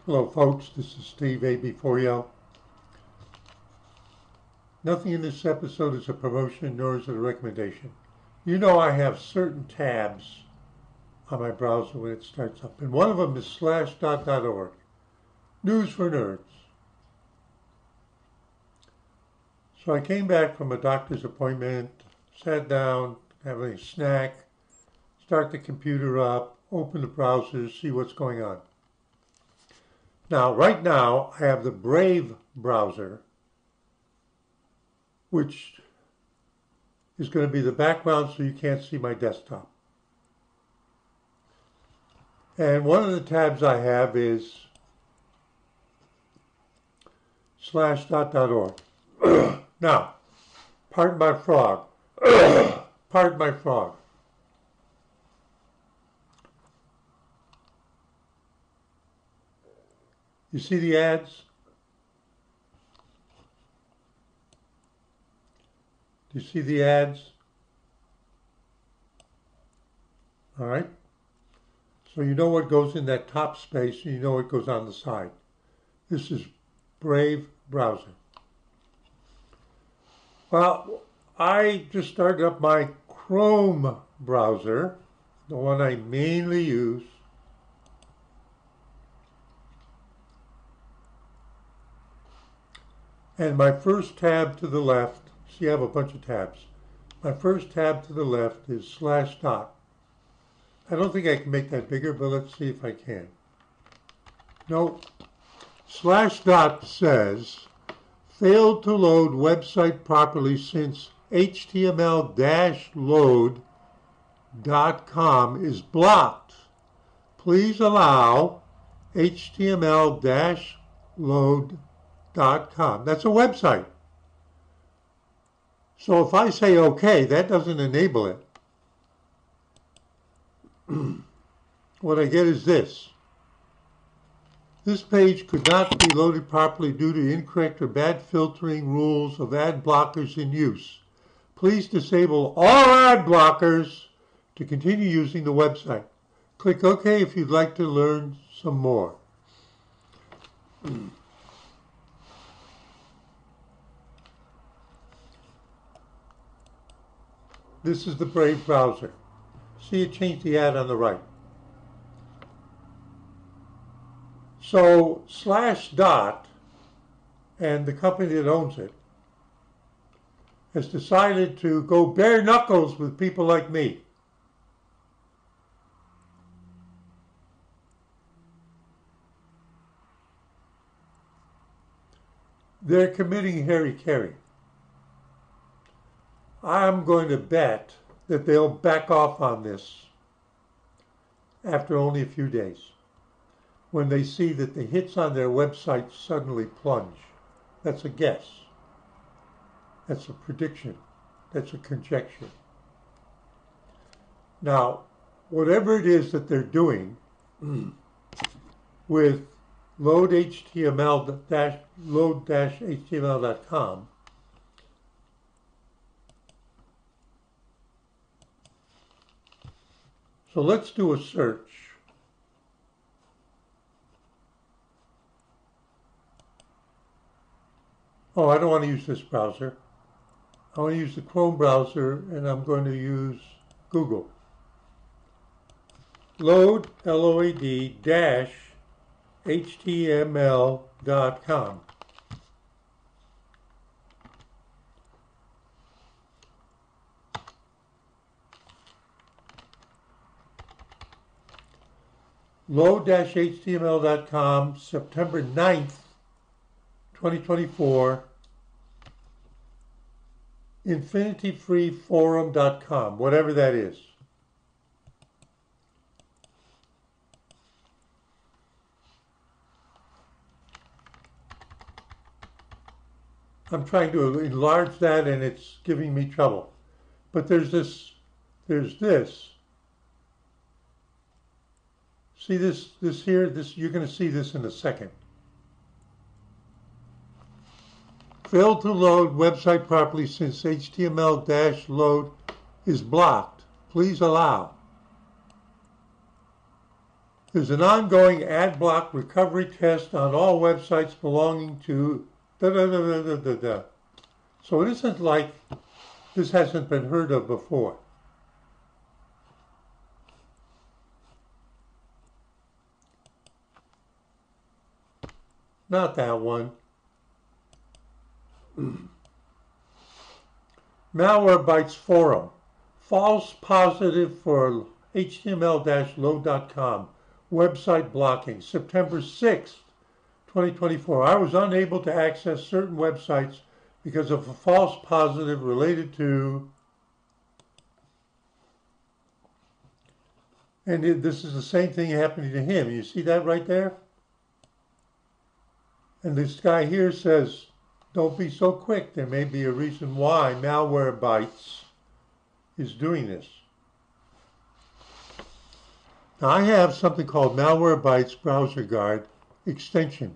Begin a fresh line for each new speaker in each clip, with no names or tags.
Hello folks, this is Steve AB4L. Nothing in this episode is a promotion nor is it a recommendation. You know I have certain tabs on my browser when it starts up, and one of them is SlashDot.org, News for Nerds. So I came back from a doctor's appointment, sat down, having a snack, start the computer up, open the browser, see what's going on. Now, right now, I have the Brave browser, which is going to be the background so you can't see my desktop. And one of the tabs I have is SlashDot.org. Now, pardon my frog. Pardon my frog. You see the ads? Do you see the ads? All right. So you know what goes in that top space and you know what goes on the side. This is Brave browser. Well, I just started up my Chrome browser, the one I mainly use. And my first tab to the left, see I have a bunch of tabs. My first tab to the left is SlashDot. I don't think I can make that bigger, but let's see if I can. No, SlashDot says, failed to load website properly since html-load.com is blocked. Please allow html-load.com. That's a website. So if I say OK, that doesn't enable it. What I get is this. This page could not be loaded properly due to incorrect or bad filtering rules of ad blockers in use. Please disable all ad blockers to continue using the website. Click OK if you'd like to learn some more. This is the Brave browser. See, it changed the ad on the right. So SlashDot and the company that owns it has decided to go bare knuckles with people like me. They're committing hara-kiri. I'm going to bet that they'll back off on this after only a few days, when they see that the hits on their website suddenly plunge. That's a guess. That's a prediction. That's a conjecture. Now, whatever it is that they're doing with load-html.com, so let's do a search. Oh, I don't want to use this browser. I want to use the Chrome browser, and I'm going to use Google. Load, L-O-A-D, -html.com. Load-html.com, September 9th, 2024, infinityfreeforum.com, whatever that is. I'm trying to enlarge that and it's giving me trouble. But there's this. See this here? You're going to see this in a second. Failed to load website properly since HTML-load is blocked. Please allow. There's an ongoing ad block recovery test on all websites belonging to da da da da da da da. So it isn't like this hasn't been heard of before. Not that one. Malwarebytes forum. False positive for html-load.com. Website blocking. September 6th, 2024. I was unable to access certain websites because of a false positive related to, and this is the same thing happening to him. You see that right there? And this guy here says, don't be so quick. There may be a reason why Malwarebytes is doing this. Now I have something called Malwarebytes Browser Guard extension.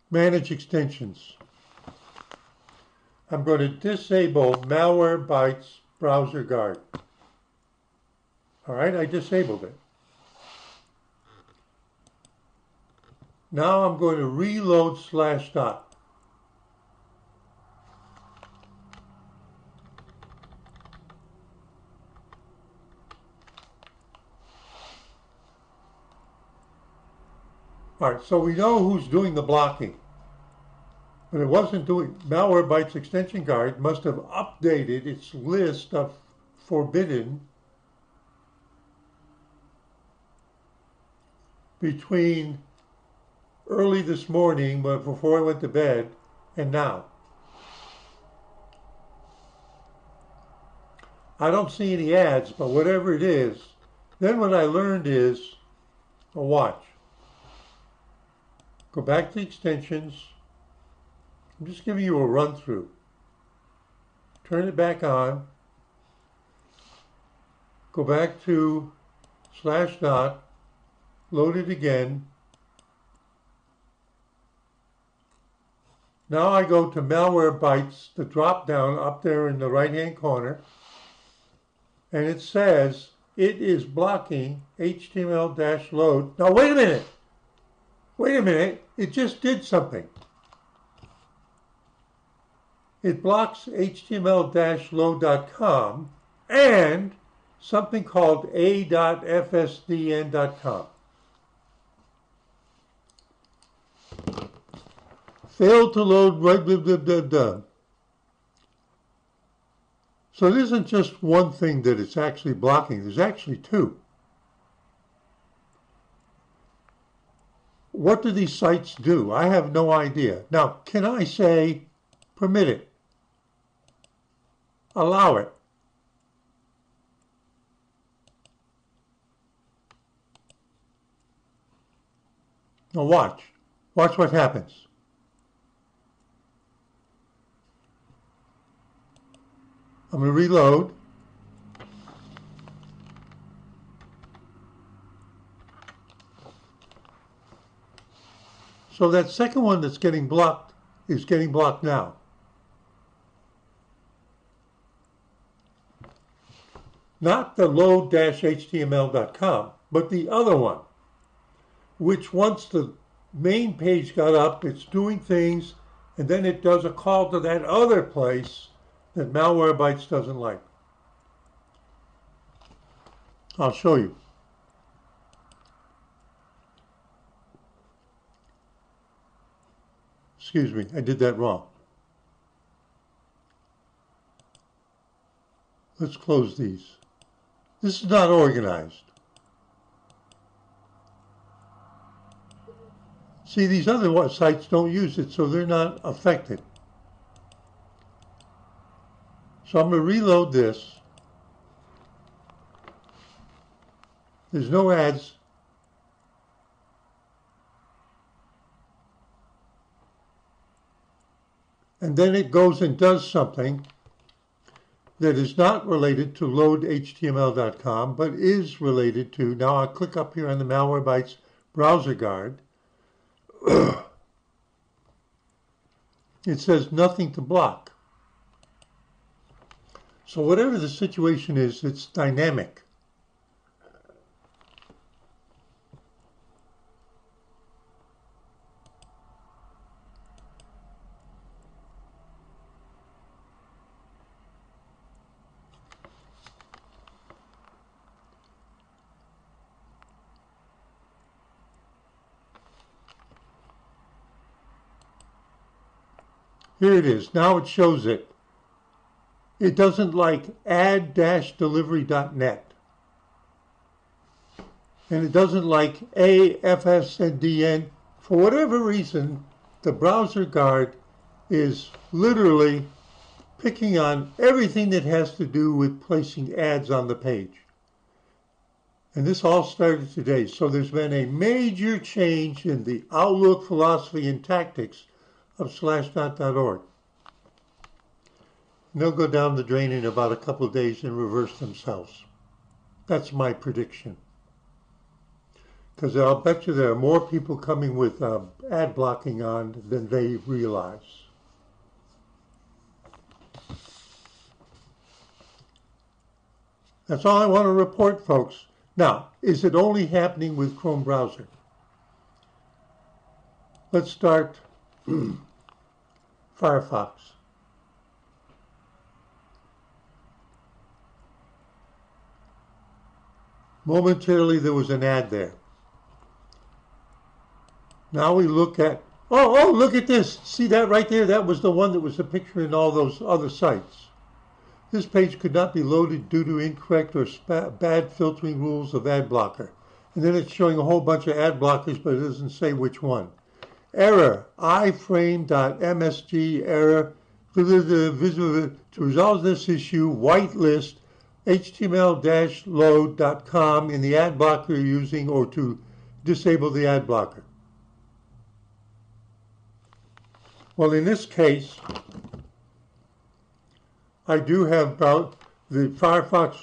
Manage extensions. I'm going to disable Malwarebytes Browser Guard. All right, I disabled it. Now I'm going to reload SlashDot. All right, so we know who's doing the blocking. But it wasn't doing, Malwarebytes Extension Guard must have updated its list of forbidden between early this morning, but before I went to bed, and now. I don't see any ads, but whatever it is, then what I learned is, watch. Go back to extensions. I'm just giving you a run through. Turn it back on. Go back to SlashDot. Load it again. Now I go to Malwarebytes, the drop down up there in the right hand corner, and it says it is blocking HTML-load. Now wait a minute. Wait a minute. It just did something. It blocks html-load.com and something called a.fsdn.com. Failed to load, right, blah, blah, blah, blah. So it isn't just one thing that it's actually blocking. There's actually two. What do these sites do? I have no idea. Now, can I say, permit it? Allow it. Now watch. Watch what happens. I'm going to reload. So that second one that's getting blocked is getting blocked now. Not the load-html.com, but the other one, which once the main page got up, it's doing things, and then it does a call to that other place that Malwarebytes doesn't like. I'll show you. Excuse me, I did that wrong. Let's close these. This is not organized. See, these other sites don't use it, so they're not affected. So I'm going to reload this. There's no ads. And then it goes and does something that is not related to loadhtml.com, but is related to, now I'll click up here on the Malwarebytes browser guard. it says nothing to block. So whatever the situation is, it's dynamic. Here it is. Now it shows it. It doesn't like add-delivery.net. And it doesn't like AFSNDN. For whatever reason, the browser guard is literally picking on everything that has to do with placing ads on the page. And this all started today. So there's been a major change in the outlook, philosophy, and tactics of SlashDot.org. And they'll go down the drain in about a couple of days and reverse themselves. That's my prediction. Because I'll bet you there are more people coming with ad blocking on than they realize. That's all I want to report, folks. Now, is it only happening with Chrome browser? Let's start Firefox. Momentarily, there was an ad there. Now we look at, oh, look at this. See that right there? That was the one that was a picture in all those other sites. This page could not be loaded due to incorrect or bad filtering rules of AdBlocker. And then it's showing a whole bunch of ad blockers, but it doesn't say which one. Error, iframe.msg error. To resolve this issue, whitelist html-load.com in the ad blocker you're using or to disable the ad blocker. Well, in this case, I do have the Firefox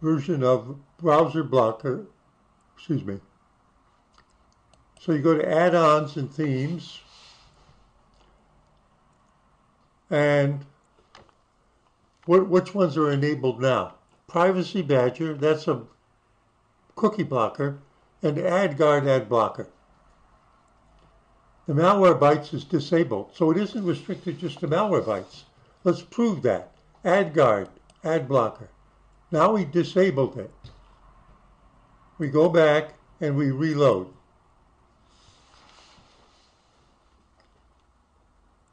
version of Browser Blocker, excuse me. So you go to Add-ons and Themes, and which ones are enabled now? Privacy Badger, that's a cookie blocker, and AdGuard ad blocker. The Malwarebytes is disabled, so it isn't restricted just to Malwarebytes. Let's prove that. AdGuard, ad blocker. Now we disabled it. We go back and we reload.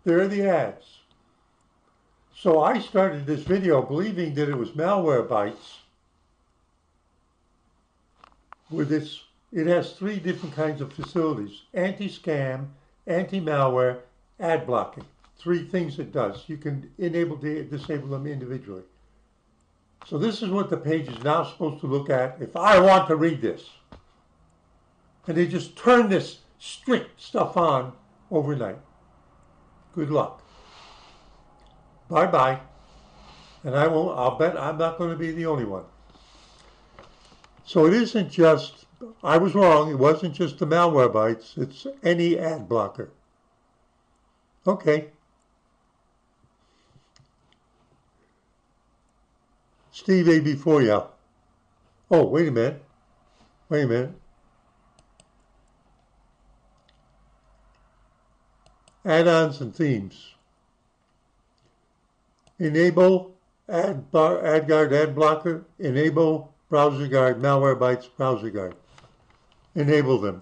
There are the ads. So I started this video believing that it was Malwarebytes. With this, it has 3 different kinds of facilities: anti-scam, anti-malware, ad blocking. 3 things it does. You can enable, disable them individually. So this is what the page is now supposed to look at if I want to read this. And they just turn this strict stuff on overnight. Good luck. Bye-bye. And I'll bet I'm not going to be the only one. So it isn't just, I was wrong, it wasn't just the Malwarebytes, it's any ad blocker. Okay. Steve A before you. Oh, wait a minute. Wait a minute. Add-ons and themes. Enable AdGuard ad blocker. Enable Browser Guard, Malwarebytes Browser Guard. Enable them.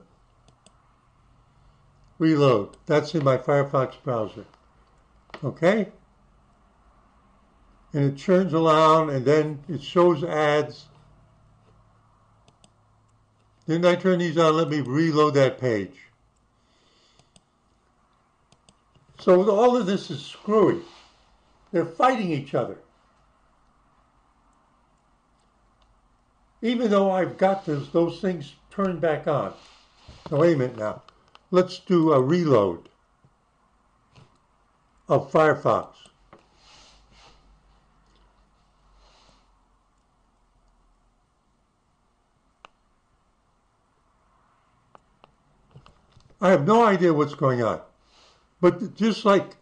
Reload. That's in my Firefox browser. Okay? And it churns around and then it shows ads. Didn't I turn these on? Let me reload that page. So all of this is screwy. They're fighting each other. Even though I've got those things turned back on. Now, wait a minute now. Let's do a reload of Firefox. I have no idea what's going on. But just like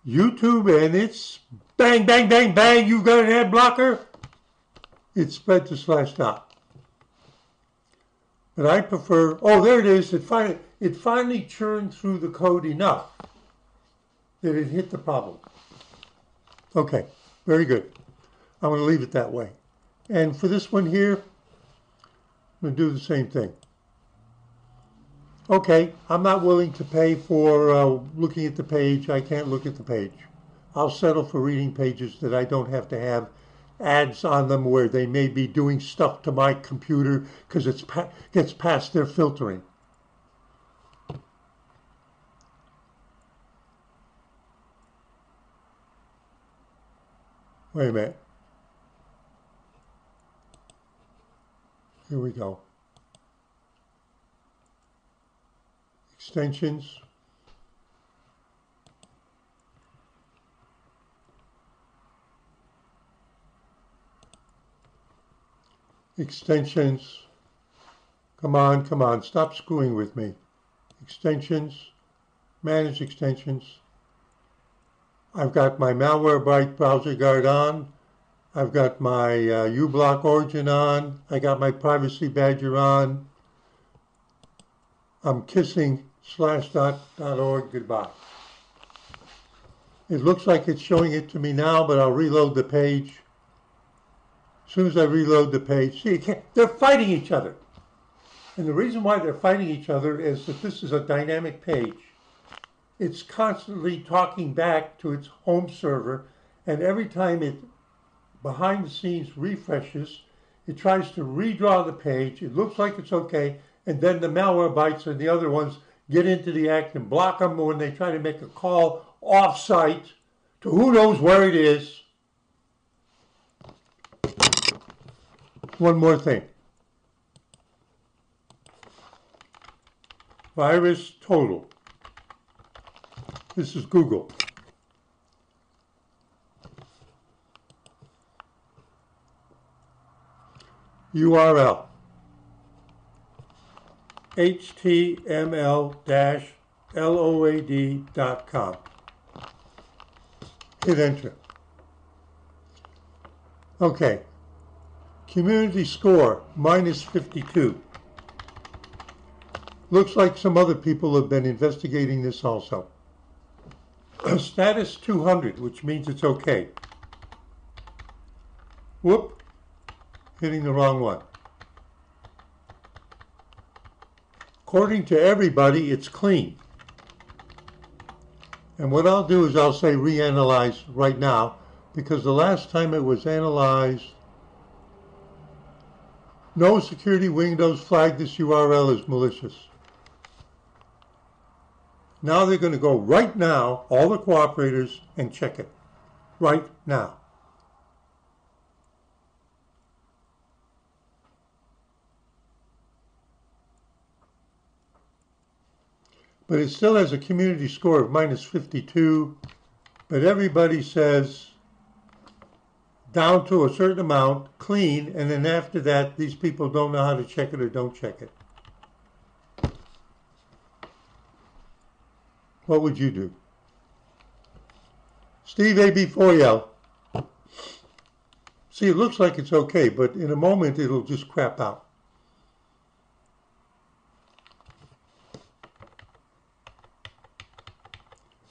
YouTube, and it's bang, bang, bang, bang, you've got an ad blocker. It's spread to SlashDot. But I prefer, oh, there it is. It finally churned through the code enough that it hit the problem. Okay, very good. I'm going to leave it that way. And for this one here, I'm going to do the same thing. Okay, I'm not willing to pay for looking at the page. I can't look at the page. I'll settle for reading pages that I don't have to have ads on them where they may be doing stuff to my computer because it gets past their filtering. Wait a minute. Here we go. Extensions. Extensions. Come on, come on. Stop screwing with me. Extensions. Manage extensions. I've got my Malwarebytes browser guard on. I've got my uBlock origin on. I got my privacy badger on. I'm kissing SlashDot.org goodbye. It looks like it's showing it to me now, but I'll reload the page. As soon as I reload the page, see, they're fighting each other. And the reason why they're fighting each other is that this is a dynamic page. It's constantly talking back to its home server, and every time it behind the scenes refreshes, it tries to redraw the page. It looks like it's okay, and then the Malwarebytes and the other ones get into the act and block them when they try to make a call off-site to who knows where it is. One more thing. Virus total. This is Google. URL. html-load.com. Hit enter. Okay. Community score, -52. Looks like some other people have been investigating this also. Status 200, which means it's okay. Whoop, hitting the wrong one. According to everybody, it's clean. And what I'll do is I'll say reanalyze right now, because the last time it was analyzed, no security windows flagged this URL as malicious. Now they're going to go right now, all the cooperators, and check it. Right now. But it still has a community score of -52, but everybody says down to a certain amount, clean, and then after that, these people don't know how to check it or don't check it. What would you do? Steve AB4L. See, it looks like it's okay, but in a moment, it'll just crap out.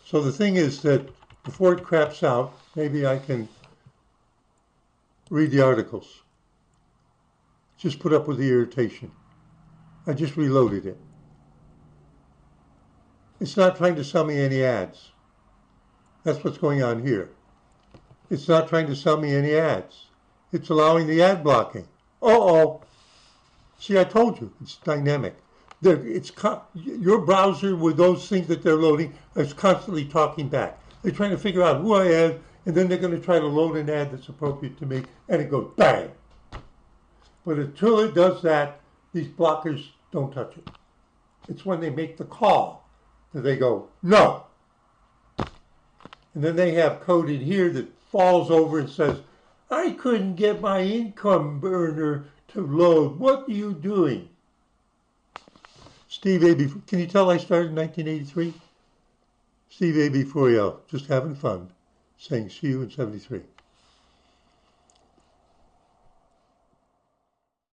So the thing is that before it craps out, maybe I can read the articles. Just put up with the irritation. I just reloaded it. It's not trying to sell me any ads. That's what's going on here. It's not trying to sell me any ads. It's allowing the ad blocking. Uh-oh. See, I told you, it's dynamic. Your browser with those things that they're loading is constantly talking back. They're trying to figure out who I am, and then they're going to try to load an ad that's appropriate to me, and it goes bang. But until it does that, these blockers don't touch it. It's when they make the call that they go, no. And then they have code in here that falls over and says, I couldn't get my income burner to load. What are you doing? Steve A.B., can you tell I started in 1983? Steve A. before you, just having fun, saying see you in 73.